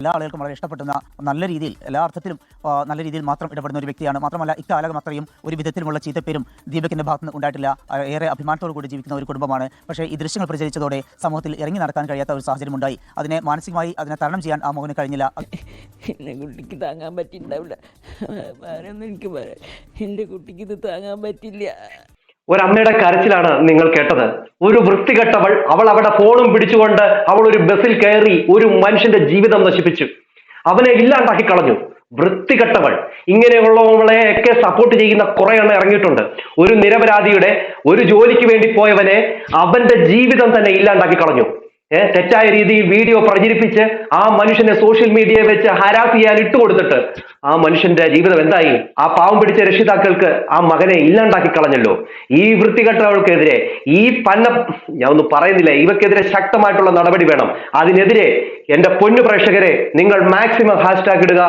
എല്ലാ ആളുകൾക്കും വളരെ ഇഷ്ടപ്പെടുന്ന നല്ല രീതിയിൽ എല്ലാ അർത്ഥത്തിലും നല്ല രീതിയിൽ മാത്രം ഇടപെടുന്ന ഒരു വ്യക്തിയാണ്. മാത്രമല്ല ഇക്കാലം അത്രയും ഒരു വിധത്തിലുമുള്ള ചീത്തപ്പേരും ദീപകിൻ്റെ ഭാഗത്ത് നിന്ന് ഉണ്ടായിട്ടില്ല. ഏറെ അഭിമാനത്തോടു കൂടി ജീവിക്കുന്ന ഒരു കുടുംബമാണ്. പക്ഷേ ഈ ദൃശ്യങ്ങൾ പ്രചരിച്ചതോടെ സമൂഹത്തിൽ ഇറങ്ങി നടക്കാൻ കഴിയാത്ത ഒരു സാഹചര്യം ഉണ്ടായി. അതിനെ മാനസികമായി തരണം ചെയ്യാൻ ആ മോഹന് കഴിഞ്ഞില്ല. എന്നെ കുട്ടിക്ക് താങ്ങാൻ പറ്റിയിട്ടുണ്ടാവില്ല. വേറൊന്നും എനിക്ക് എൻ്റെ കുട്ടിക്ക് ഇത് താങ്ങാൻ പറ്റില്ല. ഒരമ്മയുടെ കരച്ചിലാണ് നിങ്ങൾ കേട്ടത്. ഒരു വൃത്തികെട്ടവൾ, അവൾ അവിടെ ഫോണും പിടിച്ചുകൊണ്ട് അവൾ ഒരു ബസ്സിൽ കയറി ഒരു മനുഷ്യന്റെ ജീവിതം നശിപ്പിച്ചു, അവനെ ഇല്ലാണ്ടാക്കി കളഞ്ഞു. വൃത്തികെട്ടവൾ. ഇങ്ങനെയുള്ളവളെയൊക്കെ സപ്പോർട്ട് ചെയ്യുന്ന കുറെ എണ്ണം ഇറങ്ങിയിട്ടുണ്ട്. ഒരു നിരപരാധിയുടെ, ഒരു ജോലിക്ക് വേണ്ടി പോയവനെ അവന്റെ ജീവിതം തന്നെ ഇല്ലാണ്ടാക്കി കളഞ്ഞു. തെറ്റായ രീതിയിൽ വീഡിയോ പ്രചരിപ്പിച്ച് ആ മനുഷ്യനെ സോഷ്യൽ മീഡിയയിൽ വെച്ച് ഹരാസ് ചെയ്യാൻ ഇട്ടുകൊടുത്തിട്ട് ആ മനുഷ്യന്റെ ജീവിതം എന്തായി? ആ പാവം പിടിച്ച രക്ഷിതാക്കൾക്ക് ആ മകനെ ഇല്ലാണ്ടാക്കി കളഞ്ഞല്ലോ. ഈ വൃത്തികെട്ടവൾക്കെതിരെ, ഈ ഞാൻ ഒന്നും പറയുന്നില്ല, ഇവക്കെതിരെ ശക്തമായിട്ടുള്ള നടപടി വേണം. അതിനെതിരെ എന്റെ പൊന്നു പ്രേക്ഷകരെ, നിങ്ങൾ മാക്സിമം ഹാഷ്ടാഗ് ഇടുക.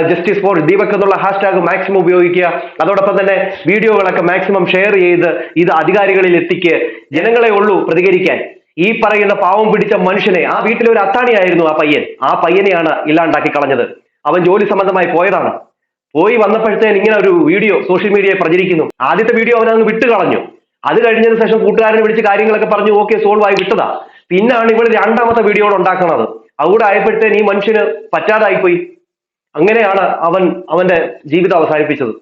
ജസ്റ്റിസ് ഫോർ ദീപക് എന്നുള്ള ഹാഷ്ടാഗ് മാക്സിമം ഉപയോഗിക്കുക. അതോടൊപ്പം തന്നെ വീഡിയോകളൊക്കെ മാക്സിമം ഷെയർ ചെയ്ത് ഇത് അധികാരികളിൽ എത്തിക്കുക. ജനങ്ങളെ ഉള്ളൂ പ്രതികരിക്കാൻ. ഈ പറയുന്ന പാവം പിടിച്ച മനുഷ്യനെ, ആ വീട്ടിലെ ഒരു അത്താണിയായിരുന്നു ആ പയ്യനെയാണ് ഇല്ലാണ്ടാക്കി കളഞ്ഞത്. അവൻ ജോലി സംബന്ധമായി പോയതാണ്. പോയി വന്നപ്പോഴത്തേന് ഇങ്ങനെ ഒരു വീഡിയോ സോഷ്യൽ മീഡിയയിൽ പ്രചരിക്കുന്നു. ആദ്യത്തെ വീഡിയോ അവനങ്ങ് വിട്ടു കളഞ്ഞു. അത് കഴിഞ്ഞതിന് ശേഷം കൂട്ടുകാരനെ വിളിച്ച് കാര്യങ്ങളൊക്കെ പറഞ്ഞു, ഓക്കെ സോൾവ് ആയി വിട്ടതാ. പിന്നാണ് ഇവൾ രണ്ടാമത്തെ വീഡിയോകൾ ഉണ്ടാക്കുന്നത്. അവിടെ ആയപ്പോഴത്തേന് ഈ മനുഷ്യന് പറ്റാതായിപ്പോയി. അങ്ങനെയാണ് അവൻ അവന്റെ ജീവിതം അവസാനിപ്പിച്ചത്.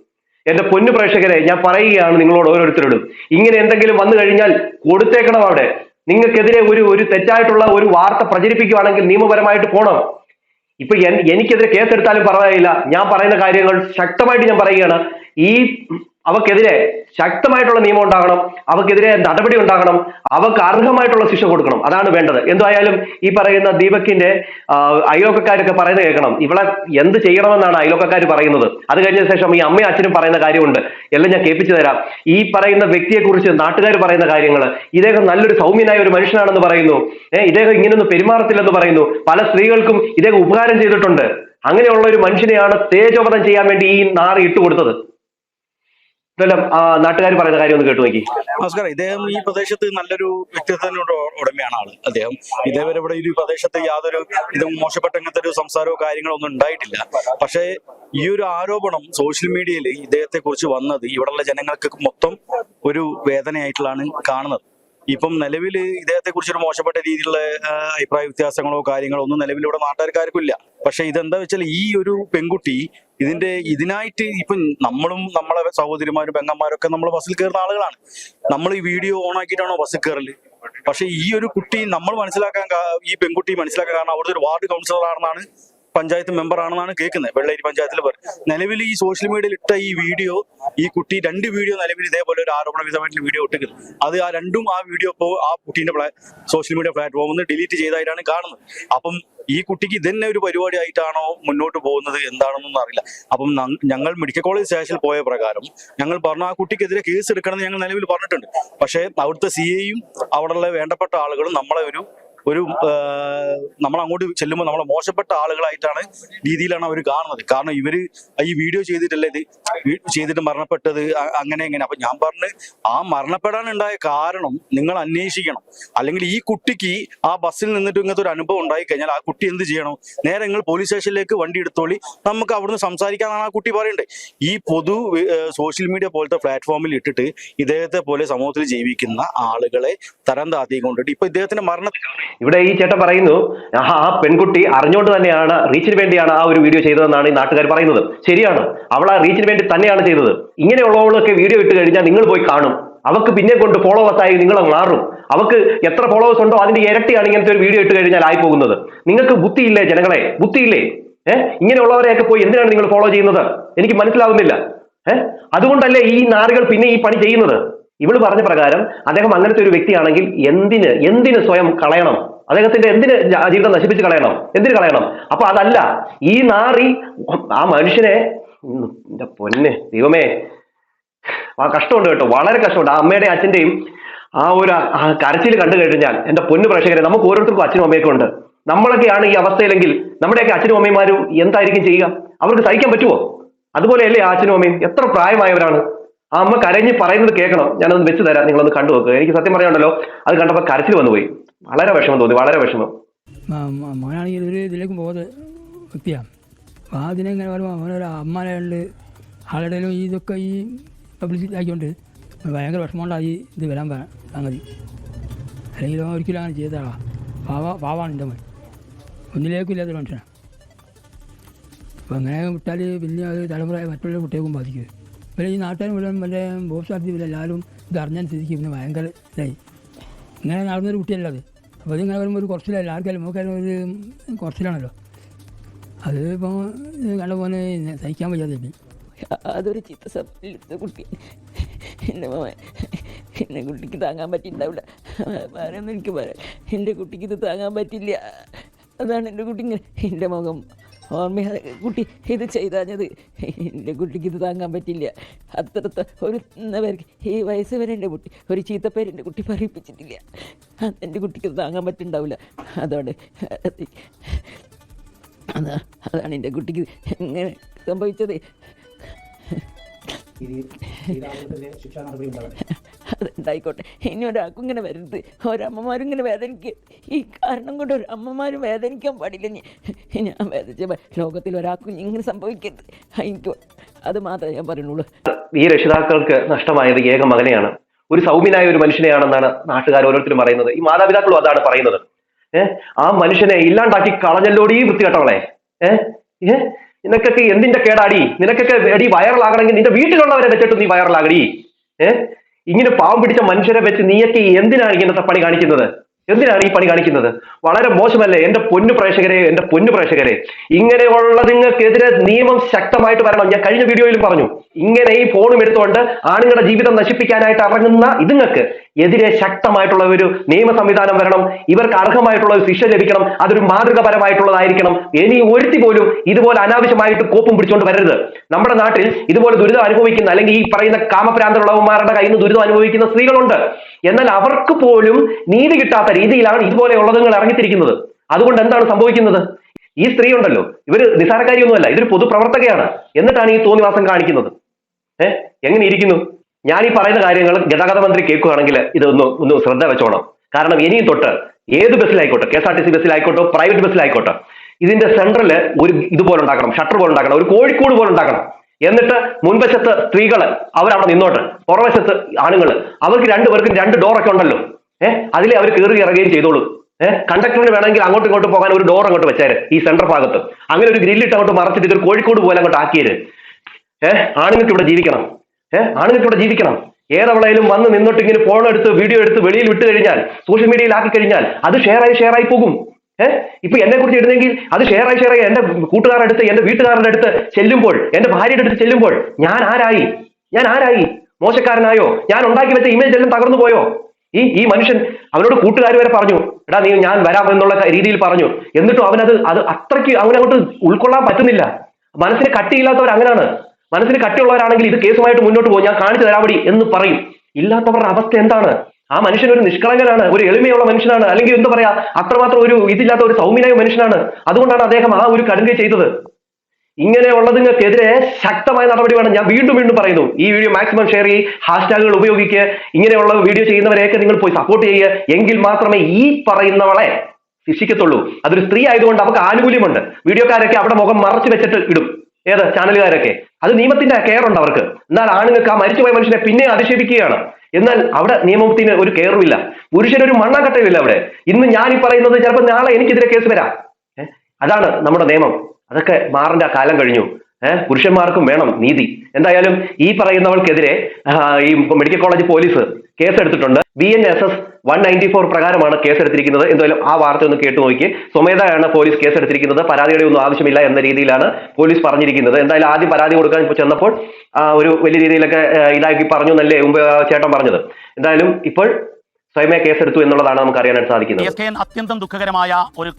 എന്റെ പൊന്നു പ്രേക്ഷകരെ, ഞാൻ പറയുകയാണ് നിങ്ങളോട് ഓരോരുത്തരോടും, ഇങ്ങനെ എന്തെങ്കിലും വന്നു കഴിഞ്ഞാൽ കൊടുത്തേക്കണം. അവിടെ നിങ്ങൾക്കെതിരെ ഒരു തെറ്റായിട്ടുള്ള ഒരു വാർത്ത പ്രചരിപ്പിക്കുകയാണെങ്കിൽ നിയമപരമായിട്ട് പോകണം. ഇപ്പൊ എനിക്കെതിരെ കേസെടുത്താലും പറയില്ല. ഞാൻ പറയുന്ന കാര്യങ്ങൾ ശക്തമായിട്ട് ഞാൻ പറയുകയാണ്. അവക്കെതിരെ ശക്തമായിട്ടുള്ള നിയമം ഉണ്ടാകണം, അവക്കെതിരെ നടപടി ഉണ്ടാകണം, അവർക്ക് അർഹമായിട്ടുള്ള ശിക്ഷ കൊടുക്കണം. അതാണ് വേണ്ടത്. എന്തായാലും ഈ പറയുന്ന ദീപകിന്റെ അയലോക്കക്കാരൊക്കെ പറയുന്നത് കേൾക്കണം. ഇവളെ എന്ത് ചെയ്യണമെന്നാണ് അയലോക്കക്കാർ പറയുന്നത്. അത് കഴിഞ്ഞ ശേഷം ഈ അമ്മയും അച്ഛനും പറയുന്ന കാര്യമുണ്ട്, എല്ലാം ഞാൻ കേൾപ്പിച്ചു തരാം. ഈ പറയുന്ന വ്യക്തിയെ കുറിച്ച് നാട്ടുകാർ പറയുന്ന കാര്യങ്ങൾ, ഇദ്ദേഹം നല്ലൊരു സൗമ്യനായ ഒരു മനുഷ്യനാണെന്ന് പറയുന്നു. ഇദ്ദേഹം ഇങ്ങനെയൊന്നും പെരുമാറത്തില്ലെന്ന് പറയുന്നു. പല സ്ത്രീകൾക്കും ഇദ്ദേഹം ഉപകാരം ചെയ്തിട്ടുണ്ട്. അങ്ങനെയുള്ള ഒരു മനുഷ്യനെയാണ് തേജോവധം ചെയ്യാൻ വേണ്ടി ഈ നാറി ഇട്ടുകൊടുത്തത്. നാട്ടുകാർ പറയുന്ന കാര്യം ഒന്ന് കേട്ടു നോക്കി. നമസ്കാരം. ഇദ്ദേഹം ഈ പ്രദേശത്ത് നല്ലൊരു വ്യക്തിത്വത്തിനോട് ഉടമയാണ് ആള്. അദ്ദേഹം ഇതേവരെ ഇവിടെ ഈ പ്രദേശത്ത് യാതൊരു ഇതും മോശപ്പെട്ട അങ്ങനത്തെ ഒരു സംസാരമോ കാര്യങ്ങളോ ഒന്നും ഉണ്ടായിട്ടില്ല. പക്ഷേ ഈ ഒരു ആരോപണം സോഷ്യൽ മീഡിയയിൽ ഇദ്ദേഹത്തെ കുറിച്ച് വന്നത് ഇവിടെയുള്ള ജനങ്ങൾക്ക് മൊത്തം ഒരു വേദനയായിട്ടുള്ളതാണ് കാണുന്നത്. ഇപ്പം നിലവിൽ ഇദ്ദേഹത്തെ കുറിച്ചൊരു മോശപ്പെട്ട രീതിയിലുള്ള അഭിപ്രായ വ്യത്യാസങ്ങളോ കാര്യങ്ങളോ ഒന്നും നിലവിൽ ഇവിടെ നാട്ടുകാർക്കാർക്കും ഇല്ല. പക്ഷെ ഇതെന്താ വെച്ചാൽ ഈ ഒരു പെൺകുട്ടി ഇതിനായിട്ട് ഇപ്പം നമ്മളെ സഹോദരിമാരും പെങ്ങന്മാരും ഒക്കെ നമ്മൾ ബസ്സിൽ കയറുന്ന ആളുകളാണ്. നമ്മൾ ഈ വീഡിയോ ഓൺ ആക്കിയിട്ടാണോ ബസ്സിൽ കയറല്? പക്ഷെ ഈ ഒരു കുട്ടി ഈ പെൺകുട്ടി മനസ്സിലാക്കാൻ കാരണം അവിടുത്തെ ഒരു വാർഡ് കൗൺസിലർ ആണെന്നാണ്, പഞ്ചായത്ത് മെമ്പർ ആണെന്നാണ് കേൾക്കുന്നത്. വെള്ളേരി പഞ്ചായത്തിൽ നിലവിൽ ഈ സോഷ്യൽ മീഡിയയിൽ ഇട്ട ഈ വീഡിയോ, ഈ കുട്ടി 2 വീഡിയോ നിലവിൽ ഇതേപോലെ ഒരു ആരോപണ വിധമായിട്ടുള്ള വീഡിയോ ഇട്ടിരിക്കുന്നത്. അത് ആ വീഡിയോ ഇപ്പോൾ ആ കുട്ടീന്റെ സോഷ്യൽ മീഡിയ പ്ലാറ്റ്ഫോമിൽ നിന്ന് ഡിലീറ്റ് ചെയ്തായിട്ടാണ് കാണുന്നത്. അപ്പം ഈ കുട്ടിക്ക് ഇതന്നെ ഒരു പരിപാടി ആയിട്ടാണോ മുന്നോട്ട് പോകുന്നത് എന്താണെന്നൊന്നും അറിയില്ല. അപ്പം ഞങ്ങൾ മെഡിക്കൽ കോളേജ് സ്റ്റേഷനിൽ പോയ പ്രകാരം ഞങ്ങൾ പറഞ്ഞു ആ കുട്ടിക്കെതിരെ കേസ് എടുക്കണമെന്ന് ഞങ്ങൾ നിലവിൽ പറഞ്ഞിട്ടുണ്ട്. പക്ഷേ അവിടുത്തെ CAയും അവിടെയുള്ള വേണ്ടപ്പെട്ട ആളുകളും നമ്മളെ നമ്മൾ അങ്ങോട്ട് ചെല്ലുമ്പോൾ നമ്മളെ മോശപ്പെട്ട ആളുകളായിട്ടാണ് രീതിയിലാണ് അവർ കാണുന്നത്. കാരണം ഇവര് ഈ വീഡിയോ ചെയ്തിട്ടല്ലേ ചെയ്തിട്ട് മരണപ്പെട്ടത് അങ്ങനെ. അപ്പൊ ഞാൻ പറഞ്ഞ് ആ മരണപ്പെടാനുണ്ടായ കാരണം നിങ്ങൾ അന്വേഷിക്കണം. അല്ലെങ്കിൽ ഈ കുട്ടിക്ക് ആ ബസ്സിൽ നിന്നിട്ട് ഇങ്ങനത്തെ ഒരു അനുഭവം ഉണ്ടായി കഴിഞ്ഞാൽ ആ കുട്ടി എന്ത് ചെയ്യണം? നേരെ നിങ്ങൾ പോലീസ് സ്റ്റേഷനിലേക്ക് വണ്ടി എടുത്തോളി, നമുക്ക് അവിടുന്ന് സംസാരിക്കാന്നാണ് ആ കുട്ടി പറയണ്ടേ. ഈ സോഷ്യൽ മീഡിയ പോലത്തെ പ്ലാറ്റ്ഫോമിൽ ഇട്ടിട്ട് ഇദ്ദേഹത്തെ പോലെ സമൂഹത്തിൽ ജീവിക്കുന്ന ആളുകളെ തരം താത്തിക്കൊണ്ടിട്ട് ഇപ്പൊ ഇദ്ദേഹത്തിന്റെ ഇവിടെ ഈ ചേട്ടൻ പറയുന്നു, ആ പെൺകുട്ടി അറിഞ്ഞുകൊണ്ട് തന്നെയാണ്, റീച്ചിന് വേണ്ടിയാണ് ആ ഒരു വീഡിയോ ചെയ്തതെന്നാണ് ഈ നാട്ടുകാർ പറയുന്നത്. ശരിയാണ്, അവൾ ആ റീച്ചിന് വേണ്ടി തന്നെയാണ് ചെയ്തത്. ഇങ്ങനെയുള്ളവളൊക്കെ വീഡിയോ ഇട്ട് കഴിഞ്ഞാൽ നിങ്ങൾ പോയി കാണും. അവർക്ക് പിന്നെ കൊണ്ട് ഫോളോവേഴ്സ് ആയി നിങ്ങൾ മാറും. അവർക്ക് എത്ര ഫോളോവേഴ്സ് ഉണ്ടോ അതിന്റെ ഇരട്ടിയാണ് ഇങ്ങനത്തെ ഒരു വീഡിയോ ഇട്ട് കഴിഞ്ഞാൽ ആയി പോകുന്നത്. നിങ്ങൾക്ക് ബുദ്ധിയില്ലേ ജനങ്ങളെ? ബുദ്ധിയില്ലേ? ഇങ്ങനെയുള്ളവരെയൊക്കെ പോയി എന്തിനാണ് നിങ്ങൾ ഫോളോ ചെയ്യുന്നത്? എനിക്ക് മനസ്സിലാവുന്നില്ല. അതുകൊണ്ടല്ലേ ഈ നാറികൾ പിന്നെ ഈ പണി ചെയ്യുന്നത്. ഇവള് പറഞ്ഞ പ്രകാരം അദ്ദേഹം അങ്ങനത്തെ ഒരു വ്യക്തിയാണെങ്കിൽ എന്തിന് സ്വയം കളയണം? അദ്ദേഹത്തിന്റെ എന്തിന് ജീവിതം നശിപ്പിച്ച് കളയണം? എന്തിന് കളയണം? അപ്പൊ അതല്ല, ഈ നാറി ആ മനുഷ്യനെ, എന്റെ പൊന്നെ ദൈവമേ, ആ കഷ്ടമുണ്ട് കേട്ടോ, വളരെ കഷ്ടമുണ്ട്. ആ അമ്മയുടെയും അച്ഛന്റെയും ആ ഒരു കരച്ചിൽ കണ്ടു കഴിഞ്ഞാൽ, എന്റെ പൊന്നു പ്രേക്ഷകരെ, നമുക്ക് ഓരോരുത്തർക്കും അച്ഛനും അമ്മയൊക്കെ ഉണ്ട്. നമ്മളൊക്കെയാണ് ഈ അവസ്ഥയിലെങ്കിൽ നമ്മുടെയൊക്കെ അച്ഛനും അമ്മമാരും എന്തായിരിക്കും ചെയ്യുക? അവർക്ക് സഹിക്കാൻ പറ്റുമോ? അതുപോലെയല്ലേ ആ അച്ഛനും അമ്മയും? എത്ര പ്രായമായവരാണ്. ആ അമ്മ കരഞ്ഞ് പറയുന്നത് കേൾക്കണം. ഞാനൊന്ന് വെച്ച് തരാം, നിങ്ങളൊന്ന് കണ്ടു നോക്കുക. എനിക്ക് സത്യം പറയാനുണ്ടല്ലോ, അത് കണ്ടപ്പോൾ കരച്ചിൽ വന്നുപോയി. വളരെ വിഷമം തോന്നി, വളരെ വിഷമം. മോനാണെങ്കിൽ ഒരു ഇതിലേക്ക് പോകുന്നത് വ്യക്തിയാണ്. അപ്പോൾ അതിനെങ്ങനെ പറയുമ്പോൾ അവനൊരു അമ്മയുണ്ട് ആളുടെയും ഇതൊക്കെ ഈ പബ്ലിസിറ്റി ആക്കിക്കൊണ്ട് ഭയങ്കര വിഷമമുണ്ടായി ഇത് വരാൻ സംഗതി. അല്ലെങ്കിൽ ഒരിക്കലും അങ്ങനെ ചെയ്തതാ. പാവാണ് എൻ്റെ മോൻ, ഒന്നിലേക്കും ഇല്ലാത്തൊരു മനുഷ്യനാണ്. അപ്പോൾ അങ്ങനെ വിട്ടാൽ പിന്നെ അത് തലമുറ മറ്റുള്ള കുട്ടികൾക്കും ബാധിക്കും. പിന്നെ ഈ നാട്ടുകാർ മുഴുവൻ വല്ല ബോക്സ് ആർത്തി എല്ലാവരും ഇത് അറിഞ്ഞ സ്ഥിതിക്ക് പിന്നെ ഭയങ്കര ഇതായി. ഇങ്ങനെ നടന്നൊരു കുട്ടിയല്ല അത്. അപ്പോൾ ഇതിങ്ങനെ വരുമ്പോൾ ഒരു കുറച്ചിലല്ല, ആർക്കാലും നോക്കാനും ഒരു കുറച്ചിലാണല്ലോ. അത് ഇപ്പോൾ കണ്ട പോലെ സഹിക്കാൻ വയ്യാതെ അതൊരു ചീത്ത സ്വപ്നത്തെ കുട്ടി എൻ്റെ മോൻ. എൻ്റെ കുട്ടിക്ക് താങ്ങാൻ പറ്റിയിട്ടുണ്ടാവില്ല. വേറെയൊന്നും എനിക്ക് പറയാം. എൻ്റെ കുട്ടിക്ക് ഇത് താങ്ങാൻ പറ്റില്ല. അതാണ് എൻ്റെ കുട്ടി ഇങ്ങനെ എൻ്റെ മുഖം ഓർമ്മ കുട്ടി ഇത് ചെയ്താഞ്ഞത്. എൻ്റെ കുട്ടിക്ക് ഇത് താങ്ങാൻ പറ്റില്ല. അത്രത്തെ ഒരു പേർക്ക് ഈ വയസ്സ് വരെ എൻ്റെ കുട്ടി ഒരു ചീത്തപ്പേര് എൻ്റെ കുട്ടി പറയിപ്പിച്ചിട്ടില്ല. എൻ്റെ കുട്ടിക്ക് ഇത് താങ്ങാൻ പറ്റുന്നുണ്ടാവില്ല. അതാണ് എൻ്റെ കുട്ടിക്ക് ഇങ്ങനെ സംഭവിച്ചത്. അതുണ്ടായിക്കോട്ടെ, ഇനി ഒരാൾക്കും ഇങ്ങനെ വരരുത്. ഒരമ്മമാരും ഇങ്ങനെ വേദനിക്കുക. ഈ കാരണം കൊണ്ട് ഒരു അമ്മമാരും വേദനിക്കാൻ പാടില്ല. ഞാൻ വേദനിച്ച ലോകത്തിൽ ഒരാൾക്കും ഇങ്ങനെ സംഭവിക്കരുത്. എനിക്ക് അത് മാത്രമേ ഞാൻ പറയുന്നുള്ളൂ. ഈ രക്ഷിതാക്കൾക്ക് നഷ്ടമായത് ഏക മകനെയാണ്, ഒരു സൗമ്യനായ ഒരു മനുഷ്യനെയാണെന്നാണ് നാട്ടുകാർ ഓരോരുത്തരും പറയുന്നത്. ഈ മാതാപിതാക്കളും അതാണ് പറയുന്നത്. ആ മനുഷ്യനെ ഇല്ലാണ്ടാക്കി കളഞ്ഞല്ലോടി വൃത്തികെട്ടവളെ. നിനക്കൊക്കെ എന്തിന്റെ കേടാടി? നിനക്കൊക്കെ എടി വൈറലാകണമെങ്കിൽ നിന്റെ വീട്ടിലുള്ളവരെ വെച്ചിട്ട് നീ വൈറലാകടി. ഇങ്ങനെ പാവം പിടിച്ച മനുഷ്യരെ വെച്ച് നീയൊക്കെ എന്തിനാണ് ഇങ്ങനത്തെ പണി കാണിക്കുന്നത്? എന്തിനാണ് ഈ പണി കാണിക്കുന്നത്? വളരെ മോശമല്ലേ എന്റെ പൊന്നു പ്രേക്ഷകരെ. ഇങ്ങനെയുള്ള നിങ്ങൾക്കെതിരെ നിയമം ശക്തമായിട്ട് വരണം. ഞാൻ കഴിഞ്ഞ വീഡിയോയിലും പറഞ്ഞു, ഇങ്ങനെ ഈ ഫോണും എടുത്തുകൊണ്ട് ആണുങ്ങളുടെ ജീവിതം നശിപ്പിക്കാനായിട്ട് ഇറങ്ങുന്ന ഇതുങ്ങൾക്ക് എതിരെ ശക്തമായിട്ടുള്ള ഒരു നിയമ സംവിധാനം വരണം. ഇവർക്ക് അർഹമായിട്ടുള്ള ഒരു ശിക്ഷ ലഭിക്കണം. അതൊരു മാതൃകപരമായിട്ടുള്ളതായിരിക്കണം. ഇനി ഒരുത്തി പോലും ഇതുപോലെ അനാവശ്യമായിട്ട് കോപ്പും പിടിച്ചുകൊണ്ട് വരരുത്. നമ്മുടെ നാട്ടിൽ ഇതുപോലെ ദുരിതം അനുഭവിക്കുന്ന, അല്ലെങ്കിൽ ഈ പറയുന്ന കാമഭ്രാന്തരുള്ളവന്മാരുടെ കയ്യിൽ നിന്ന് ദുരിതം അനുഭവിക്കുന്ന സ്ത്രീകളുണ്ട്. എന്നാൽ അവർക്ക് പോലും നീതി കിട്ടാത്ത രീതിയിലാണ് ഇതുപോലെയുള്ളതുങ്ങൾ ഇറങ്ങിത്തിരിക്കുന്നത്. അതുകൊണ്ട് എന്താണ് സംഭവിക്കുന്നത്? ഈ സ്ത്രീ ഉണ്ടല്ലോ, ഇവര് നിസ്സാരക്കാരിയൊന്നുമല്ല, ഇതൊരു പൊതുപ്രവർത്തകയാണ്. എന്നിട്ടാണ് ഈ തോന്നിവാസം കാണിക്കുന്നത്. എങ്ങനെ ഇരിക്കുന്നു? ഞാൻ ഈ പറയുന്ന കാര്യങ്ങൾ ഗതാഗത മന്ത്രി കേൾക്കുകയാണെങ്കിൽ ഒന്ന് ശ്രദ്ധ വെച്ചോണം. കാരണം ഇനിയും തൊട്ട് ഏത് ബസ്സിലായിക്കോട്ടെ, KSRTC ബസ്സിലായിക്കോട്ടെ, പ്രൈവറ്റ് ബസ്സിലായിക്കോട്ടെ, ഇതിന്റെ സെന്ററിൽ ഒരു ഇതുപോലെ ഉണ്ടാക്കണം, ഷട്ടർ പോലെ ഉണ്ടാക്കണം, ഒരു കോഴിക്കോട് പോലെ ഉണ്ടാക്കണം. എന്നിട്ട് മുൻവശത്ത് സ്ത്രീകൾ അവരവിടെ നിന്നോട്ട്, പുറവശത്ത് ആണുങ്ങൾ, അവർക്ക് രണ്ടുപേർക്കും 2 ഡോറൊക്കെ ഉണ്ടല്ലോ. അതിലെ അവർ കയറി ഇറങ്ങുകയും ചെയ്തോളൂ. കണ്ടക്ടറിന് വേണമെങ്കിൽ അങ്ങോട്ടും ഇങ്ങോട്ടും പോകാൻ ഒരു ഡോർ അങ്ങോട്ട് വെച്ചേര് ഈ സെന്റർ ഭാഗത്ത്. അങ്ങനെ ഒരു ഗ്രില്ലിട്ട് അങ്ങോട്ട് മറച്ചിട്ട് ഇതൊരു കോഴിക്കോട് പോലെ അങ്ങോട്ട് ആക്കിയത്. ആണുങ്ങൾക്ക് ഇവിടെ ജീവിക്കണം. ആണുങ്ങൾക്ക് ഇവിടെ ജീവിക്കണം. ഏതവളയിലും വന്ന് നിന്നിട്ട് ഇങ്ങനെ ഫോൺ എടുത്ത് വീഡിയോ എടുത്ത് വെളിയിൽ വിട്ട് കഴിഞ്ഞാൽ, സോഷ്യൽ മീഡിയയിൽ ആക്കി കഴിഞ്ഞാൽ അത് ഷെയറായി പോകും. ഇപ്പൊ എന്നെ കുറിച്ച് ഇടുന്നെങ്കിൽ അത് ഷെയറായി എന്റെ കൂട്ടുകാരുടെ അടുത്ത്, എന്റെ വീട്ടുകാരുടെ അടുത്ത് ചെല്ലുമ്പോൾ, എന്റെ ഭാര്യയുടെ അടുത്ത് ചെല്ലുമ്പോൾ ഞാൻ ആരായി? മോശക്കാരനായോ? ഞാൻ ഉണ്ടാക്കി വെച്ച ഇമേജ് എല്ലാം തകർന്നു പോയോ? ഈ മനുഷ്യൻ അവനോട് കൂട്ടുകാർ വരെ പറഞ്ഞു, എടാ നീ ഞാൻ വരാം എന്നുള്ള രീതിയിൽ പറഞ്ഞു. എന്നിട്ടും അവനത് അത്രയ്ക്ക് അവനങ്ങോട്ട് ഉൾക്കൊള്ളാൻ പറ്റുന്നില്ല. മനസ്സിന് കട്ടിയില്ലാത്തവർ അങ്ങനെയാണ്. മനസ്സിന് കട്ടിയുള്ളവരാണെങ്കിൽ ഇത് കേസുമായിട്ട് മുന്നോട്ട് പോകും, ഞാൻ കാണിച്ചു തരാമടി എന്ന് പറയും. ഇല്ലാത്തവരുടെ അവസ്ഥ എന്താണ്? ആ മനുഷ്യൻ ഒരു നിഷ്കളങ്കനാണ്, ഒരു എളിമയുള്ള മനുഷ്യനാണ്, അല്ലെങ്കിൽ എന്താ പറയാ, അത്രമാത്രം ഒരു ഇതില്ലാത്ത ഒരു സൗമ്യനായ മനുഷ്യനാണ്. അതുകൊണ്ടാണ് അദ്ദേഹം ആ ഒരു കടുങ്കൈ ചെയ്തത്. ഇങ്ങനെയുള്ളതിനെതിരെ ശക്തമായ നടപടി വേണം. ഞാൻ വീണ്ടും പറയുന്നു, ഈ വീഡിയോ മാക്സിമം ഷെയർ ചെയ്യ്, ഹാഷ്ടാഗുകൾ ഉപയോഗിക്കുക. ഇങ്ങനെയുള്ള വീഡിയോ ചെയ്യുന്നവരെയൊക്കെ നിങ്ങൾ പോയി സപ്പോർട്ട് ചെയ്യുക. എങ്കിൽ മാത്രമേ ഈ പറയുന്നവളെ ശിക്ഷിക്കത്തുള്ളൂ. അതൊരു സ്ത്രീ ആയതുകൊണ്ട് അവർക്ക് ആനുകൂല്യമുണ്ട്. വീഡിയോക്കാരൊക്കെ അവിടെ മുഖം മറച്ചു വെച്ചിട്ട് ഇടും, ചാനലുകാരൊക്കെ. അത് നിയമത്തിന്റെ കെയർ ഉണ്ട് അവർക്ക്. എന്നാൽ ആണുങ്ങൾക്ക് ആ മരിച്ചുപോയ മനുഷ്യനെ പിന്നെ അധിക്ഷേപിക്കുകയാണ്. എന്നാൽ അവിടെ നിയമത്തിന് ഒരു കെയറുമില്ല. പുരുഷനൊരു മണ്ണാക്കട്ടയുമില്ല അവിടെ. ഇന്ന് ഞാൻ ഈ പറയുന്നത് ചിലപ്പോൾ നാളെ എനിക്കെതിരെ കേസ് വരാം. അതാണ് നമ്മുടെ നിയമം. അതൊക്കെ മാറേണ്ട കാലം കഴിഞ്ഞു. പുരുഷന്മാർക്കും വേണം നീതി. എന്തായാലും ഈ പറയുന്നവൾക്കെതിരെ ഈ മെഡിക്കൽ കോളേജ് പോലീസ് കേസെടുത്തിട്ടുണ്ട്. BNSS 194 പ്രകാരമാണ് കേസെടുത്തിരിക്കുന്നത്. എന്തായാലും ആ വാർത്ത ഒന്ന് കേട്ടു നോക്കി. സ്വമേധയാണ് പോലീസ് കേസെടുത്തിരിക്കുന്നത്. പരാതിയുടെ ഒന്നും ആവശ്യമില്ല എന്ന രീതിയിലാണ് പോലീസ് പറഞ്ഞിരിക്കുന്നത്. എന്തായാലും ആദ്യം പരാതി കൊടുക്കാൻ ചെന്നപ്പോൾ ഒരു വലിയ രീതിയിലൊക്കെ ഇതാക്കി പറഞ്ഞു എന്നല്ലേ മുമ്പ് ചേട്ടൻ പറഞ്ഞത്. എന്തായാലും ഇപ്പോൾ സ്വയമേ കേസെടുത്തു എന്നുള്ളതാണ് നമുക്ക് അറിയാനായിട്ട് സാധിക്കുന്നത്. അത്യന്തം ദുഃഖകരമായ ഒരു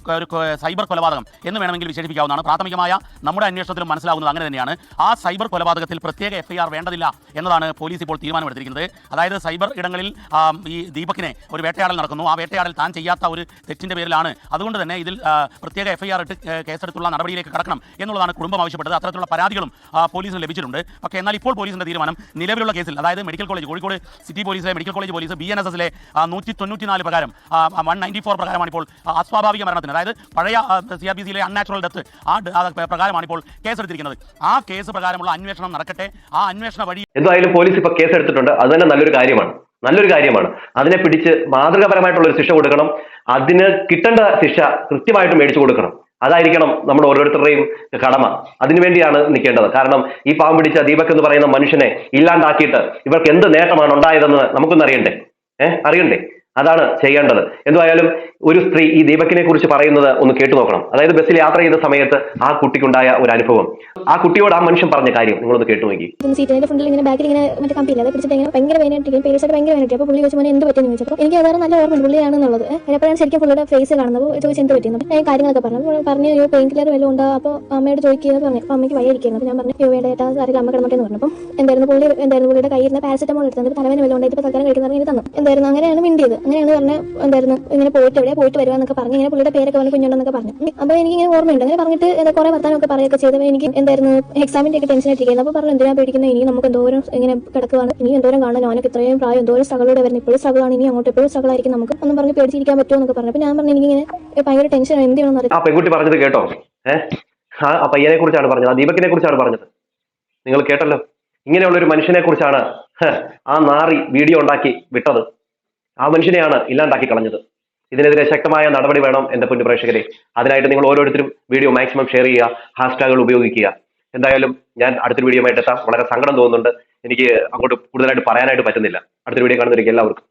സൈബർ കൊലപാതകം എന്ന് വേണമെങ്കിൽ വിശേഷിപ്പിക്കാവുന്നതാണ്. പ്രാഥമികമായ നമ്മുടെ അന്വേഷണത്തിലും മനസ്സിലാവുന്നത് അങ്ങനെ തന്നെയാണ്. ആ സൈബർ കൊലപാതകത്തിൽ പ്രത്യേക FIR വേണ്ടതില്ല എന്നതാണ് പോലീസ് ഇപ്പോൾ തീരുമാനമെടുത്തിരിക്കുന്നത്. അതായത് സൈബർ ഇടങ്ങളിൽ ഈ ദീപകിനെ ഒരു വേട്ടയാടൽ നടക്കുന്നു. ആ വേട്ടയാടൽ താൻ ചെയ്യാത്ത ഒരു തെറ്റിന്റെ പേരിലാണ്. അതുകൊണ്ട് തന്നെ ഇതിൽ പ്രത്യേക FIR ഇട്ട് കേസെടുത്തുള്ള നടപടിയിലേക്ക് കടക്കണം എന്നുള്ളതാണ് കുടുംബം ആവശ്യപ്പെട്ടത്. അത്തരത്തിലുള്ള പരാതികളും പോലീസിന് ലഭിച്ചിട്ടുണ്ട്. പക്ഷേ എന്നാൽ ഇപ്പോൾ പോലീസിന്റെ തീരുമാനം നിലവിലുള്ള കേസിൽ, അതായത് മെഡിക്കൽ കോളേജ്, കോഴിക്കോട് സിറ്റി പോലീസിലെ മെഡിക്കൽ കോളേജ് പോലീസ് BNSSലെ 194 പ്രകാരം 194 പ്രകാരമാണ് ഇപ്പോൾ അസ്വാഭാവിക മരണത്തിന്, അതായത് പഴയ CRPC അൺനാച്ചുറൽ ഡെത്ത് പ്രകാരമാണ് ഇപ്പോൾ കേസെടുത്തിരിക്കുന്നത്. ആ കേസ് പ്രകാരമുള്ള അന്വേഷണം നടക്കട്ടെ. ആ അന്വേഷണ വഴി എന്തായാലും പോലീസ് ഇപ്പൊ കേസെടുത്തിട്ടുണ്ട്. അത് തന്നെ നല്ലൊരു കാര്യമാണ്. അതിനെ പിടിച്ച് മാതൃകാപരമായിട്ടുള്ള ഒരു ശിക്ഷ കൊടുക്കണം. അതിന് കിട്ടേണ്ട ശിക്ഷ കൃത്യമായിട്ട് മേടിച്ചു കൊടുക്കണം. അതായിരിക്കണം നമ്മുടെ ഓരോരുത്തരുടെയും കടമ. അതിനുവേണ്ടിയാണ് നിൽക്കേണ്ടത്. കാരണം ഈ പാവം പിടിച്ച ദീപക് എന്ന് പറയുന്ന മനുഷ്യനെ ഇല്ലാണ്ടാക്കിയിട്ട് ഇവർക്ക് എന്ത് നേട്ടമാണ് ഉണ്ടായതെന്ന് നമുക്കൊന്നും അറിയണ്ടേ? അതാണ് ചെയ്യേണ്ടത്. എന്തായാലും ഒരു സ്ത്രീ ഈ ദീപകിനെ കുറിച്ച് പറയുന്നത് ഒന്ന് കേട്ടു നോക്കണം. അതായത് ബസ്സിൽ യാത്ര ചെയ്ത സമയത്ത് ആ കുട്ടിക്കുണ്ടായ ഒരു അനുഭവം, ആ കുട്ടിയോട് ആ മനുഷ്യൻ പറഞ്ഞ കാര്യം നിങ്ങളൊന്ന് കേട്ടു നോക്കി. സീറ്റിന്റെ ഫ്രണ്ടിൽ ഇങ്ങനെ ബാക്കിൽ ഇങ്ങനെ മറ്റേ കമ്പിയില്ല, അത് പിടിച്ചിട്ട് ഇങ്ങനെ ഭയങ്കര വേദനയായിട്ട് പേഴ്സായിട്ട് ഭയങ്കര വേദനയായിട്ട്. അപ്പോൾ പുള്ളി ചോദിച്ചു മോനെ എന്ത് പറ്റിയെന്ന് ചോദിച്ചപ്പോൾ എനിക്ക് അതാണ് നല്ല ഓർമ്മ പുള്ളിയാണെന്നുള്ളത്. അപ്പോഴാണ് ശരിക്കും പുള്ളിയുടെ ഫേസ് കാണുന്നത്. ചോദിച്ചു എന്ത് പറ്റിയെന്ന്. ഞാൻ കാര്യങ്ങളൊക്കെ പറഞ്ഞു പെയിൻ കില്ലർ വല്ലതും ഉണ്ടോ? അപ്പോൾ അമ്മയോട് ചോദിക്കുന്നത് പറഞ്ഞു. അപ്പോൾ അമ്മയ്ക്ക് വയ്യായിരിക്കുന്നു. അപ്പോൾ ഞാൻ പറഞ്ഞു വേണ്ട സാറിൽ അമ്മ കിടന്നോട്ടെന്ന് പറഞ്ഞു. അപ്പം എന്തായിരുന്നു പുള്ളിയുടെ കയ്യിൽ നിന്ന് പാരസെറ്റമോൾ എടുത്തത് തലവേദന വല്ലതും ഉണ്ടായിട്ട് ഇപ്പോൾ തൽക്കാലം കഴിക്കുന്ന തന്നു. എന്തായിരുന്നു അങ്ങനെയാണ് മിണ്ടിയത്. അങ്ങനെയാണ് പറഞ്ഞ എന്തായിരുന്നു ഇങ്ങനെ പോയിട്ട് വരുവാന്നൊക്കെ പറഞ്ഞു. ഇങ്ങനെ പുള്ളിയുടെ പേരൊക്കെ വന്ന് കുഞ്ഞുണ്ടെന്നൊക്കെ പറഞ്ഞു. അപ്പോൾ എനിക്ക് ഇങ്ങനെ ഓർമ്മയുണ്ട്. അങ്ങനെ പറഞ്ഞിട്ട് കുറെ വർത്താനമൊക്കെ പറയുകയൊക്കെ ചെയ്തപ്പോൾ എനിക്ക് എന്തായിരുന്നു എക്സാമിന്റെ ഒക്കെ ടെൻഷൻ ആയിട്ടിരിക്കുന്നത്. അപ്പോൾ പറഞ്ഞു എന്തിനാ പേടിക്കുന്നത്, ഇനി നമുക്ക് എന്തോരം ഇങ്ങനെ കിടക്കുകയാണ്, ഇനി എന്തോരം കാണാൻ ഞാനൊക്കെ ഇത്രയും പ്രായം എന്തോരം സ്ട്രഗിലൂടെ വരുന്നത്, ഇപ്പോഴും സ്ട്രഗിളാണ്, ഇനി അങ്ങോട്ട് എപ്പോഴും സ്ട്രഗിൾ ആയിരിക്കും, നമുക്ക് ഒന്നും പറഞ്ഞ് പേടിച്ചിരിക്കാൻ പറ്റുമോ എന്നൊക്കെ പറഞ്ഞു. അപ്പോൾ ഞാൻ പറഞ്ഞു എനിക്കിങ്ങനെ ഭയങ്കര ടെൻഷൻ എന്ത് ചെയ്യണമെന്ന് അറിയാം. ആ പെൺകുട്ടി പറഞ്ഞത് കേട്ടോ? ആ പയ്യനെ കുറിച്ചാണ് പറഞ്ഞത്, ആ ദീപകിനെ കുറിച്ചാണ് പറഞ്ഞത്. നിങ്ങൾ കേട്ടല്ലോ. ഇങ്ങനെയുള്ളൊരു മനുഷ്യനെ കുറിച്ചാണ് ആ നാറി വീഡിയോ ഉണ്ടാക്കി വിട്ടത്. ആ മനുഷ്യനെയാണ് ഇല്ലാണ്ടാക്കി കളഞ്ഞത്. ഇതിനെതിരെ ശക്തമായ നടപടി വേണം എൻ്റെ പൊന്നു പ്രേക്ഷകരെ. അതിനായിട്ട് നിങ്ങൾ ഓരോരുത്തരും വീഡിയോ മാക്സിമം ഷെയർ ചെയ്യുക, ഹാഷ്ടാഗുകൾ ഉപയോഗിക്കുക. എന്തായാലും ഞാൻ അടുത്തൊരു വീഡിയോ ആയിട്ട് എത്താം. വളരെ സങ്കടം തോന്നുന്നുണ്ട്. എനിക്ക് അങ്ങോട്ട് കൂടുതലായിട്ട് പറയാനായിട്ട് പറ്റുന്നില്ല. അടുത്തൊരു വീഡിയോ കാണുന്നവർക്ക് എല്ലാവർക്കും